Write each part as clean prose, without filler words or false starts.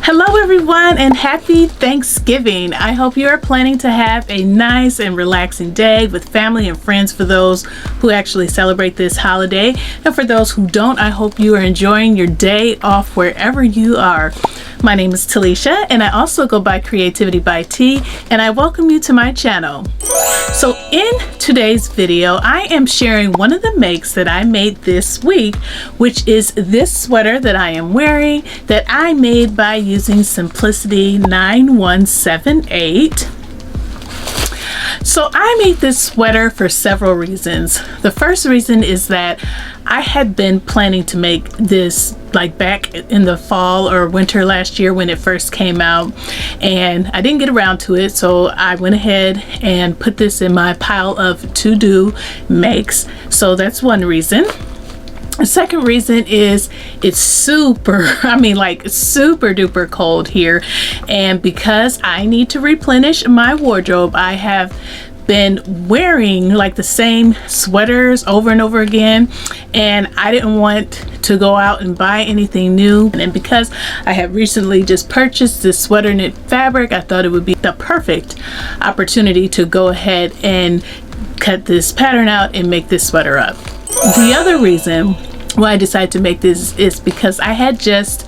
Hello everyone and happy Thanksgiving. I hope you are planning to have a nice and relaxing day with family and friends for those who actually celebrate this holiday. And for those who don't, I hope you are enjoying your day off wherever you are. My name is Talisha and I also go by CreativiTeeByT, and I welcome you to my channel. So in today's video, I am sharing one of the makes that I made this week, which is this sweater that I am wearing that I made by using Simplicity 9178. So I made this sweater for several reasons. The first reason is that I had been planning to make this like back in the fall or winter last year when it first came out, and I didn't get around to it, so I went ahead and put this in my pile of to-do makes. So that's one reason. The second reason is it's super duper cold here, and because I need to replenish my wardrobe, I have been wearing like the same sweaters over and over again, and I didn't want to go out and buy anything new. And because I have recently just purchased this sweater knit fabric, I thought it would be the perfect opportunity to go ahead and cut this pattern out and make this sweater up. The other reason why I decided to make this is because I had just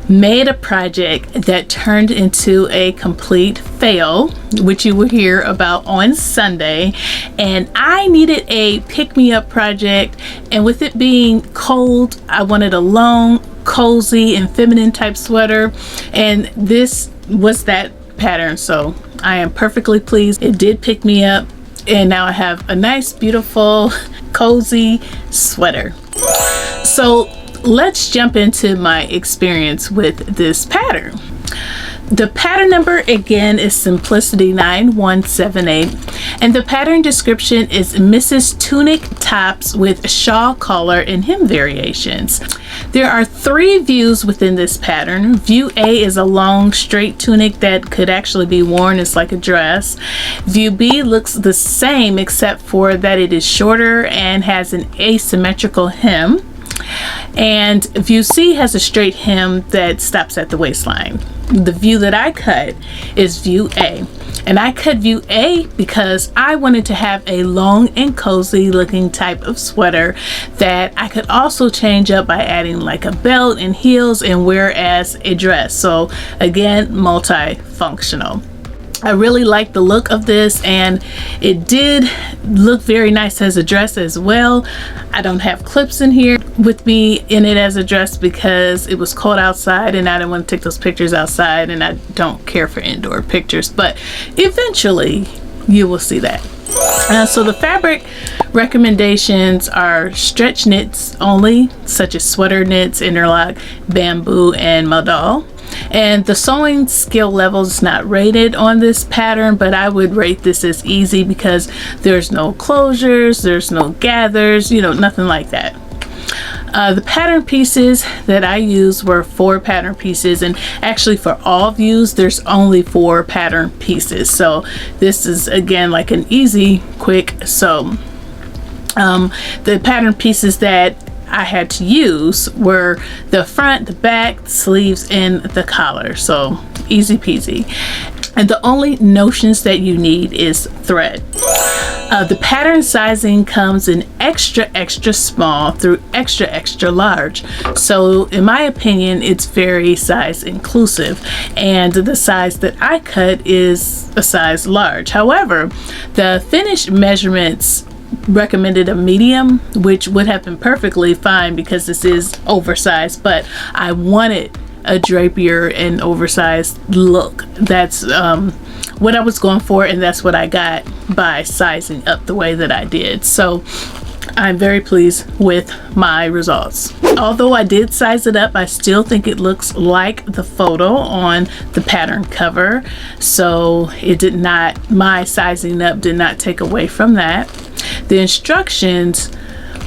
made a project that turned into a complete fail, which you will hear about on Sunday, and I needed a pick-me-up project, and with it being cold, I wanted a long, cozy, and feminine type sweater, and this was that pattern. So I am perfectly pleased. It did pick me up, and now I have a nice, beautiful, cozy sweater. So let's jump into my experience with this pattern. The pattern number again is Simplicity 9178, and the pattern description is Mrs. Tunic tops with shawl collar and hem variations. There are 3 views within this pattern. View A is a long straight tunic that could actually be worn as like a dress. View B looks the same except for that it is shorter and has an asymmetrical hem. And view C has a straight hem that stops at the waistline. The view that I cut is view A, and I cut view A because I wanted to have a long and cozy looking type of sweater that I could also change up by adding like a belt and heels and wear as a dress. So again, multifunctional. I really like the look of this, and it did look very nice as a dress as well. I don't have clips in here with me in it as a dress because it was cold outside and I didn't want to take those pictures outside, and I don't care for indoor pictures, but eventually you will see that. So the fabric recommendations are stretch knits only, such as sweater knits, interlock, bamboo, and modal. And the sewing skill level is not rated on this pattern, but I would rate this as easy because there's no closures, there's no gathers, nothing like that. The pattern pieces that I used were 4 pattern pieces, and actually for all views there's only 4 pattern pieces, so this is again like an easy quick sew. The pattern pieces that I had to use were the front, the back, the sleeves, and the collar, so easy peasy. And the only notions that you need is thread. The pattern sizing comes in extra small through extra large, so in my opinion it's very size inclusive, and the size that I cut is a size large. However, the finished measurements recommended a medium, which would have been perfectly fine because this is oversized, but I wanted a drapier and oversized look. That's what I was going for, and that's what I got by sizing up the way that I did. So I'm very pleased with my results. Although I did size it up, I still think it looks like the photo on the pattern cover, so it did not, my sizing up did not take away from that. The instructions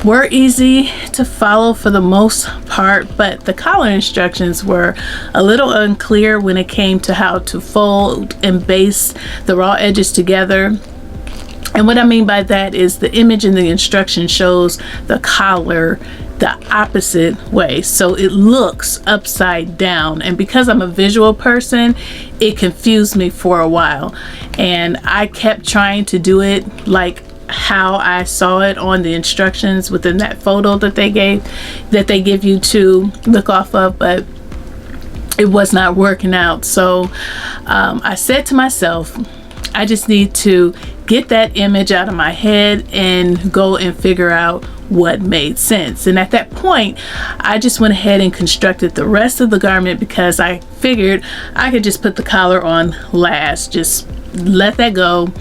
were easy to follow for the most part, but the collar instructions were a little unclear when it came to how to fold and baste the raw edges together. And what I mean by that is the image in the instruction shows the collar the opposite way, so it looks upside down. And because I'm a visual person, it confused me for a while, and I kept trying to do it like how I saw it on the instructions within that photo that they give you to look off of, but it was not working out. So I said to myself, I just need to get that image out of my head and go and figure out what made sense. And at that point, I just went ahead and constructed the rest of the garment, because I figured I could just put the collar on last, just let that go,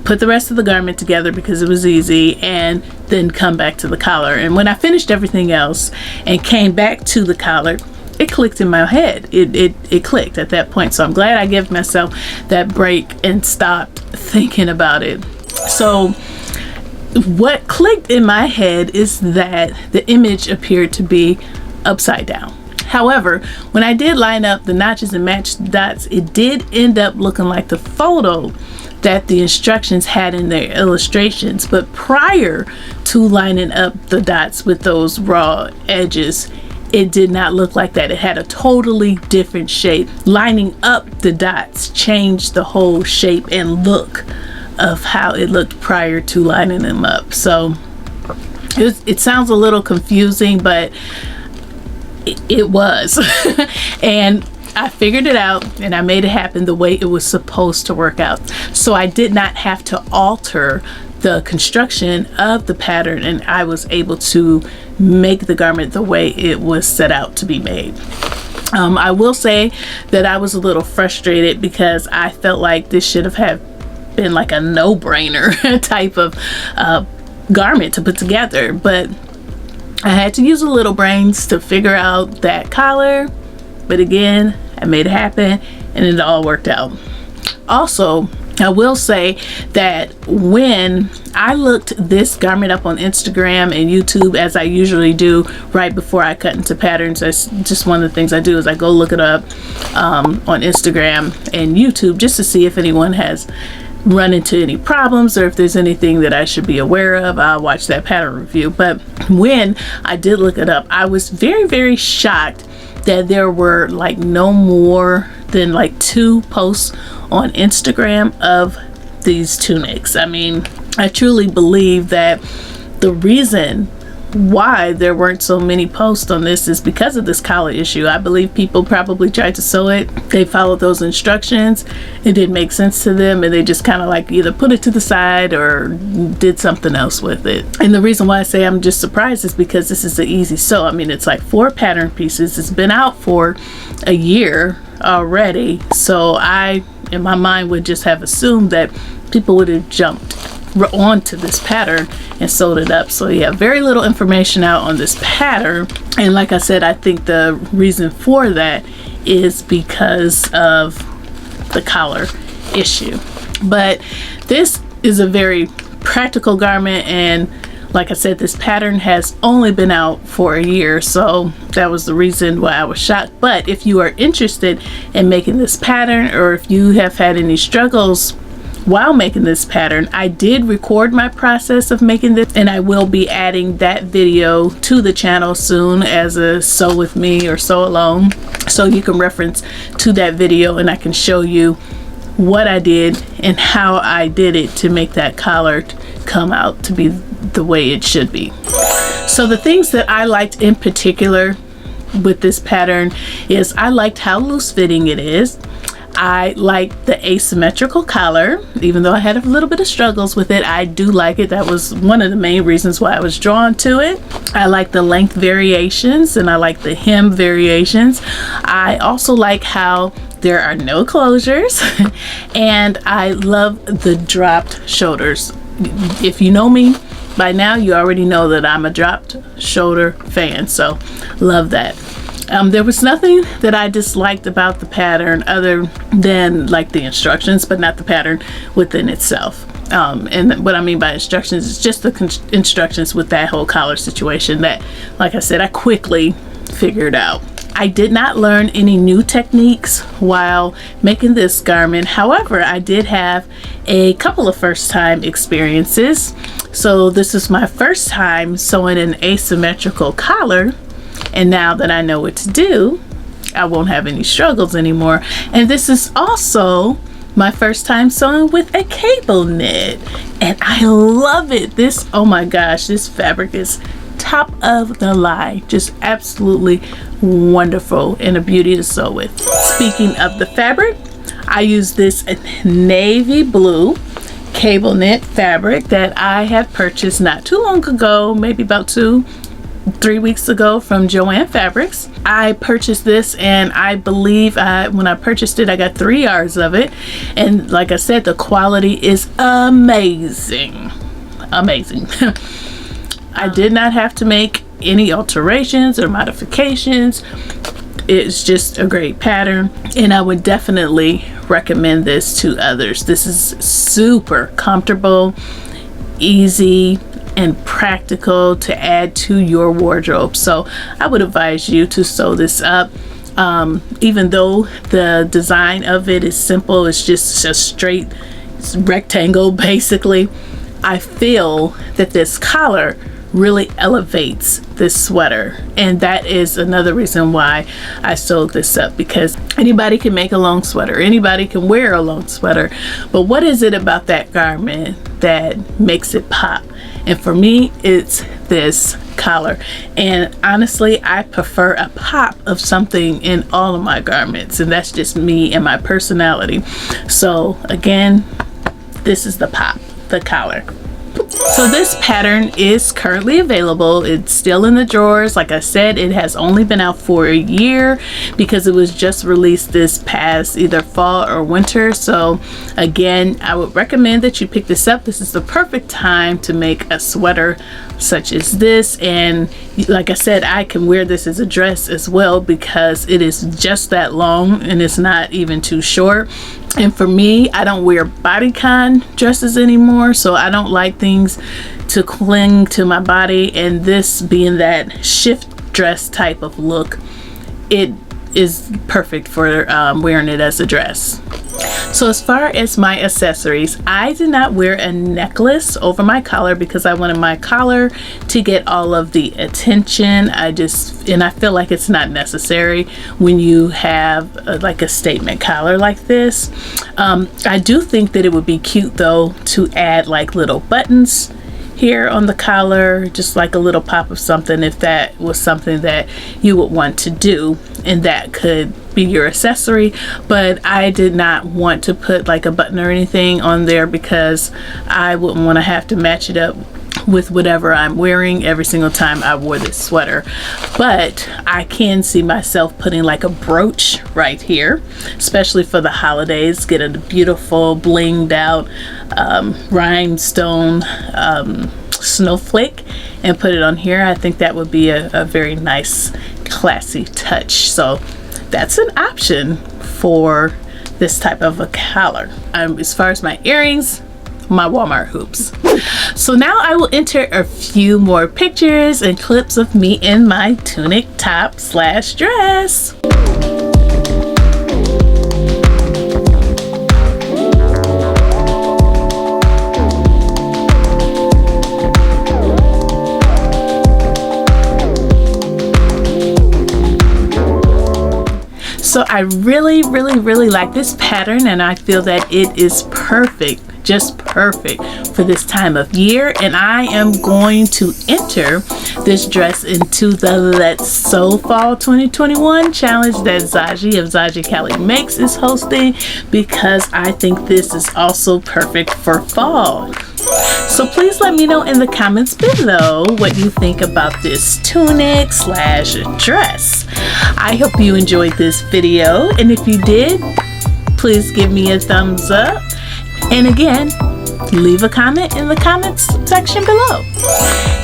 put the rest of the garment together because it was easy, and then come back to the collar. And when I finished everything else and came back to the collar, it clicked in my head. It clicked at that point. So I'm glad I gave myself that break and stopped thinking about it. So what clicked in my head is that the image appeared to be upside down. However, when I did line up the notches and match dots, it did end up looking like the photo that the instructions had in their illustrations. But prior to lining up the dots with those raw edges, it did not look like that. It had a totally different shape. Lining up the dots changed the whole shape and look of how it looked prior to lining them up. So it sounds a little confusing, but it was. And I figured it out, and I made it happen the way it was supposed to work out. So I did not have to alter the construction of the pattern, and I was able to make the garment the way it was set out to be made. I will say that I was a little frustrated because I felt like this should have been like a no-brainer type of garment to put together, but I had to use a little brains to figure out that collar. But again, I made it happen, and it all worked out. Also, I will say that when I looked this garment up on Instagram and YouTube, as I usually do right before I cut into patterns, that's just one of the things I do, is I go look it up on Instagram and YouTube just to see if anyone has run into any problems or if there's anything that I should be aware of. I'll watch that pattern review. But when I did look it up, I was very, very shocked that there were like no more than like 2 posts on Instagram of these tunics. I mean, I truly believe that the reason why there weren't so many posts on this is because of this collar issue. I believe people probably tried to sew it, they followed those instructions, it didn't make sense to them, and they just kind of like either put it to the side or did something else with it. And the reason why I say I'm just surprised is because this is an easy sew. I mean, it's like 4 pattern pieces. It's been out for a year already, so I in my mind would just have assumed that people would have jumped onto this pattern and sewed it up. So yeah, very little information out on this pattern, and like I said, I think the reason for that is because of the collar issue. But this is a very practical garment, and like I said, this pattern has only been out for a year, so that was the reason why I was shocked. But if you are interested in making this pattern, or if you have had any struggles while making this pattern, I did record my process of making this, and I will be adding that video to the channel soon as a sew with me or sew alone, so you can reference to that video and I can show you what I did and how I did it to make that collar come out to be the way it should be. So the things that I liked in particular with this pattern is I liked how loose fitting it is. I like the asymmetrical collar. Even though I had a little bit of struggles with it, I do like it. That was one of the main reasons why I was drawn to it. I like the length variations, and I like the hem variations. I also like how there are no closures and I love the dropped shoulders. If you know me by now, you already know that I'm a dropped shoulder fan, so love that. There was nothing that I disliked about the pattern other than like the instructions, but not the pattern within itself. And what I mean by instructions is just the instructions with that whole collar situation that, like I said, I quickly figured out. I did not learn any new techniques while making this garment. However, I did have a couple of first time experiences. So this is my first time sewing an asymmetrical collar, and now that I know what to do, I won't have any struggles anymore. And this is also my first time sewing with a cable knit, and I love it. This, oh my gosh, this fabric is top of the line, just absolutely wonderful and a beauty to sew with. Speaking of the fabric, I use this navy blue cable knit fabric that I had purchased not too long ago, maybe about 3 weeks ago, from Joann Fabrics. I purchased this, and I believe when I purchased it, I got 3 yards of it, and like I said, the quality is amazing. I did not have to make any alterations or modifications. It's just a great pattern, and I would definitely recommend this to others. This is super comfortable, easy, and practical to add to your wardrobe. So I would advise you to sew this up. Even though the design of it is simple, it's just a straight rectangle basically, I feel that this collar really elevates this sweater, and that is another reason why I sewed this up, because anybody can make a long sweater, anybody can wear a long sweater, but what is it about that garment that makes it pop? And for me, it's this collar. And honestly, I prefer a pop of something in all of my garments, and that's just me and my personality. So again, this is the pop, the collar. So this pattern is currently available. It's still in the drawers. Like I said, it has only been out for a year because it was just released this past either fall or winter. So again, I would recommend that you pick this up. This is the perfect time to make a sweater such as this, and like I said, I can wear this as a dress as well because it is just that long and it's not even too short. And for me, I don't wear bodycon dresses anymore, so I don't like things to cling to my body, and this being that shift dress type of look, it is perfect for wearing it as a dress. So as far as my accessories, I did not wear a necklace over my collar because I wanted my collar to get all of the attention. I feel like it's not necessary when you have like a statement collar like this. I do think that it would be cute though to add like little buttons here on the collar, just like a little pop of something, if that was something that you would want to do, and that could be your accessory. But I did not want to put like a button or anything on there because I wouldn't want to have to match it up with whatever I'm wearing every single time I wore this sweater. But I can see myself putting like a brooch right here, especially for the holidays. Get a beautiful blinged out rhinestone snowflake and put it on here. I think that would be a very nice classy touch. So that's an option for this type of a collar. As far as my earrings, my Walmart hoops. So now I will enter a few more pictures and clips of me in my tunic top / dress. So I really like this pattern, and I feel that it is perfect, just perfect for this time of year. And I am going to enter this dress into the Let's Sew Fall 2021 challenge that Zaji of Zaji Cali Makes is hosting, because I think this is also perfect for fall. So please let me know in the comments below what you think about this tunic / dress. I hope you enjoyed this video, and if you did, please give me a thumbs up. And again, leave a comment in the comments section below.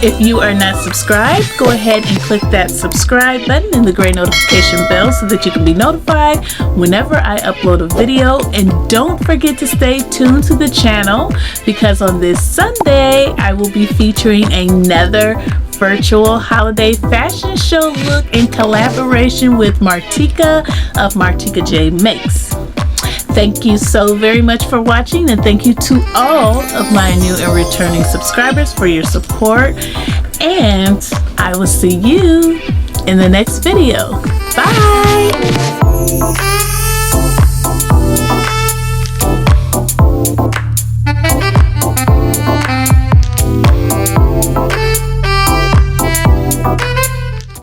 If you are not subscribed, go ahead and click that subscribe button and the gray notification bell so that you can be notified whenever I upload a video. And don't forget to stay tuned to the channel, because on this Sunday I will be featuring another virtual holiday fashion show look in collaboration with Martika of Martika J Makes. Thank you so very much for watching, and thank you to all of my new and returning subscribers for your support. And I will see you in the next video. Bye!